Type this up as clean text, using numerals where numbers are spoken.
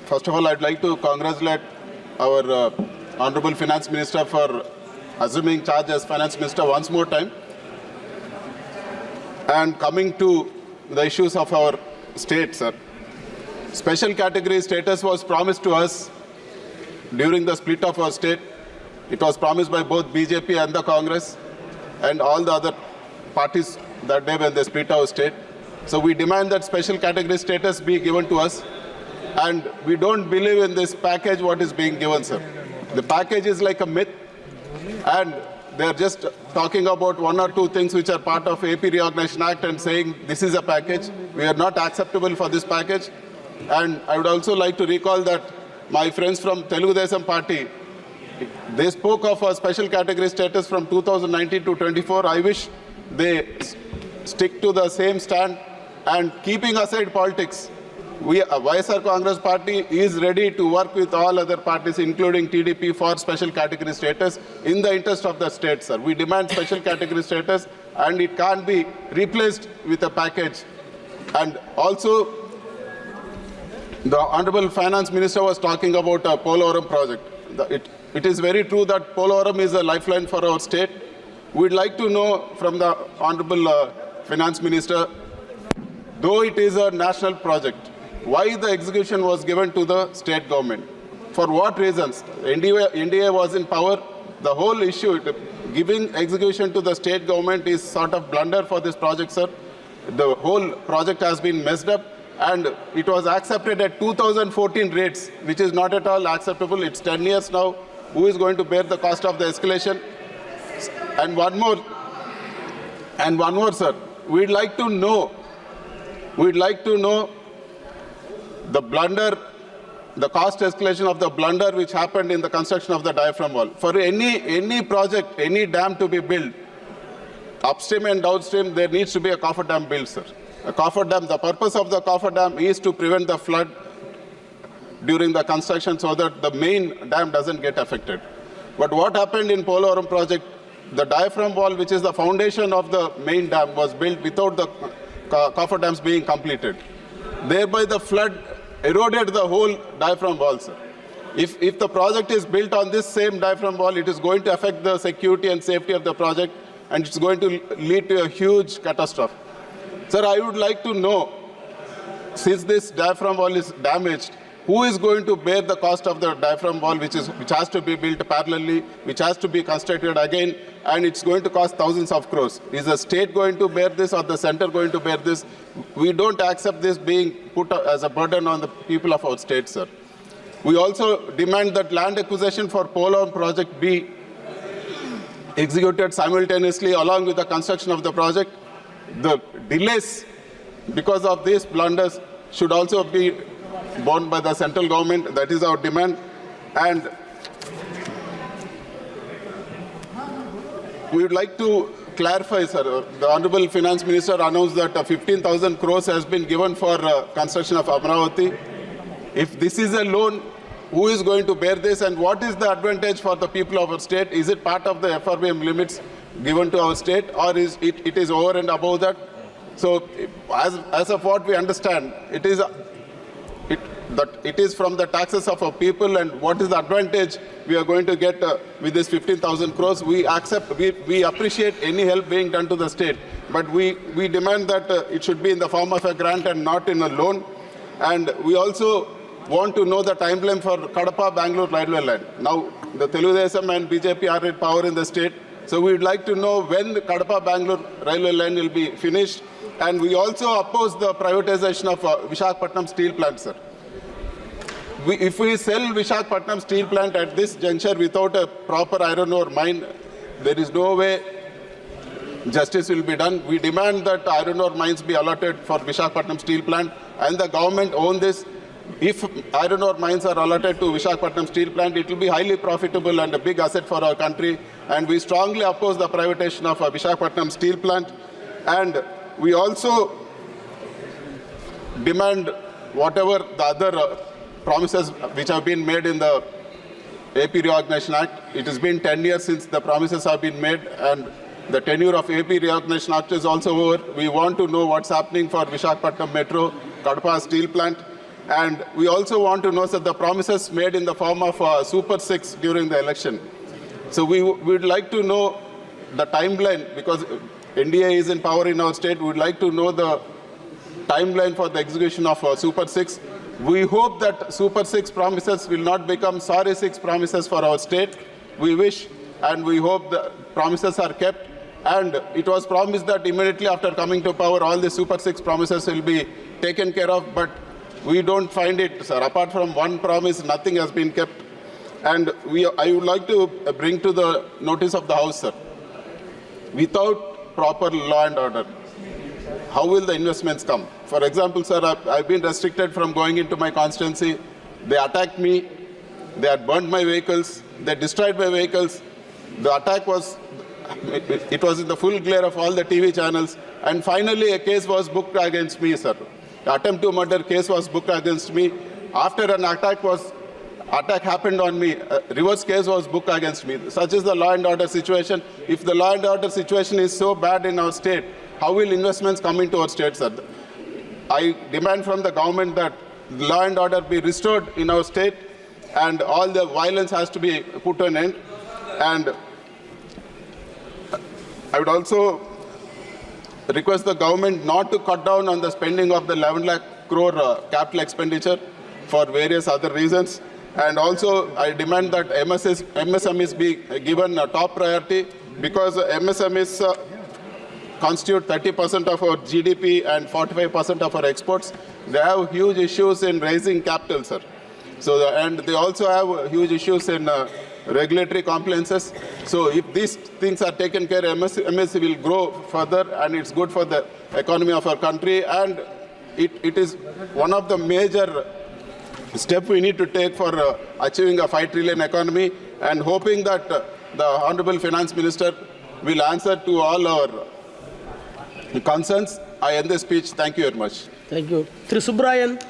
First of all, I'd like to congratulate our Honorable Finance Minister for assuming charge as Finance Minister once more time. And coming to the issues of our state, sir. Special category status was promised to us during the split of our state. It was promised by both BJP and the Congress and all the other parties that day when they split our state. So we demand that special category status be given to us. And we don't believe in this package what is being given, sir. The package is like a myth. And they're just talking about one or two things which are part of AP Reorganization Act and saying this is a package. We are not acceptable for this package. And I would also like to recall that my friends from Telugu Desam Party, they spoke of a special category status from 2019 to 24. I wish they stick to the same stand and keeping aside politics. YSR Congress Party is ready to work with all other parties, including TDP, for special category status in the interest of the state, sir. We demand special category status, and it can't be replaced with a package. And also, the Honorable Finance Minister was talking about a Polavaram project. It is very true that Polavaram is a lifeline for our state. We'd like to know from the Honorable Finance Minister, though it is a national project, why the execution was given to the state government? For what reasons? NDA was in power. The whole issue, giving execution to the state government is sort of blunder for this project, sir. The whole project has been messed up, and it was accepted at 2014 rates, which is not at all acceptable. It's 10 years now. Who is going to bear the cost of the escalation? And one more, sir. We'd like to know the blunder, the cost escalation of the blunder which happened in the construction of the diaphragm wall. For any project, any dam to be built, upstream and downstream, there needs to be a coffer dam built, sir. A coffer dam, the purpose of the coffer dam is to prevent the flood during the construction so that the main dam doesn't get affected. But what happened in Polavaram project, the diaphragm wall, which is the foundation of the main dam, was built without the coffer dams being completed. Thereby the flood eroded the whole diaphragm wall, sir. If the project is built on this same diaphragm wall, it is going to affect the security and safety of the project, and it's going to lead to a huge catastrophe. Sir, I would like to know, since this diaphragm wall is damaged, who is going to bear the cost of the diaphragm wall, which has to be built parallelly, which has to be constructed again, and it's going to cost thousands of crores? Is the state going to bear this or the center going to bear this? We don't accept this being put as a burden on the people of our state, sir. We also demand that land acquisition for Polavaram project be executed simultaneously along with the construction of the project. The delays because of these blunders should also be borne by the central government. That is our demand. And we would like to clarify, sir. The Honorable Finance Minister announced that 15,000 crores has been given for construction of Amravati. If this is a loan, who is going to bear this, and what is the advantage for the people of our state? Is it part of the FRBM limits given to our state, or is it is over and above that? So as of what we understand, it is from the taxes of our people, and what is the advantage we are going to get with this 15,000 crores? We appreciate any help being done to the state, but we demand that it should be in the form of a grant and not in a loan. And we also want to know the timeline for Kadapa-Bangalore railway line. Now, the Telugu Desam and BJP are in power in the state, so we would like to know when the Kadapa-Bangalore railway line will be finished. And we also oppose the privatization of Visakhapatnam steel plant, sir. If we sell Visakhapatnam steel plant at this juncture without a proper iron ore mine, there is no way justice will be done. We demand that iron ore mines be allotted for Visakhapatnam steel plant, and the government own this. If iron ore mines are allotted to Visakhapatnam steel plant, it will be highly profitable and a big asset for our country. And we strongly oppose the privatization of Visakhapatnam steel plant. And we also demand whatever the other promises which have been made in the AP Reorganization Act. It has been 10 years since the promises have been made, and the tenure of AP Reorganization Act is also over. We want to know what's happening for Visakhapatnam Metro, Kadapa Steel Plant. And we also want to know, sir, the promises made in the form of Super 6 during the election. So we would like to know the timeline, because NDA is in power in our state. We would like to know the timeline for the execution of Super 6. We hope that Super 6 promises will not become Sorry 6 promises for our state. We wish and we hope the promises are kept. And it was promised that immediately after coming to power, all the Super 6 promises will be taken care of. But we don't find it, sir. Apart from one promise, nothing has been kept. And I would like to bring to the notice of the House, sir. Without proper law and order, how will the investments come? For example, sir, I've been restricted from going into my constituency. They attacked me. They had burned my vehicles. They destroyed my vehicles. The attack was, it was in the full glare of all the TV channels. And finally, a case was booked against me, sir. The attempt to murder case was booked against me. After an attack happened on me, a reverse case was booked against me. Such is the law and order situation. If the law and order situation is so bad in our state, how will investments come into our state, sir? I demand from the government that law and order be restored in our state and all the violence has to be put an end. And I would also request the government not to cut down on the spending of the 11 lakh crore capital expenditure for various other reasons. And also, I demand that MSMEs be given a top priority, because MSMEs constitute 30% of our GDP and 45% of our exports. They have huge issues in raising capital, sir. So, and they also have huge issues in regulatory compliances. So if these things are taken care of, MSMEs will grow further, and it's good for the economy of our country. And it is one of the major step we need to take for achieving a 5 trillion economy, and hoping that the Honorable Finance Minister will answer to all our concerns. I end this speech. Thank you very much. Thank you. Through Subrayan.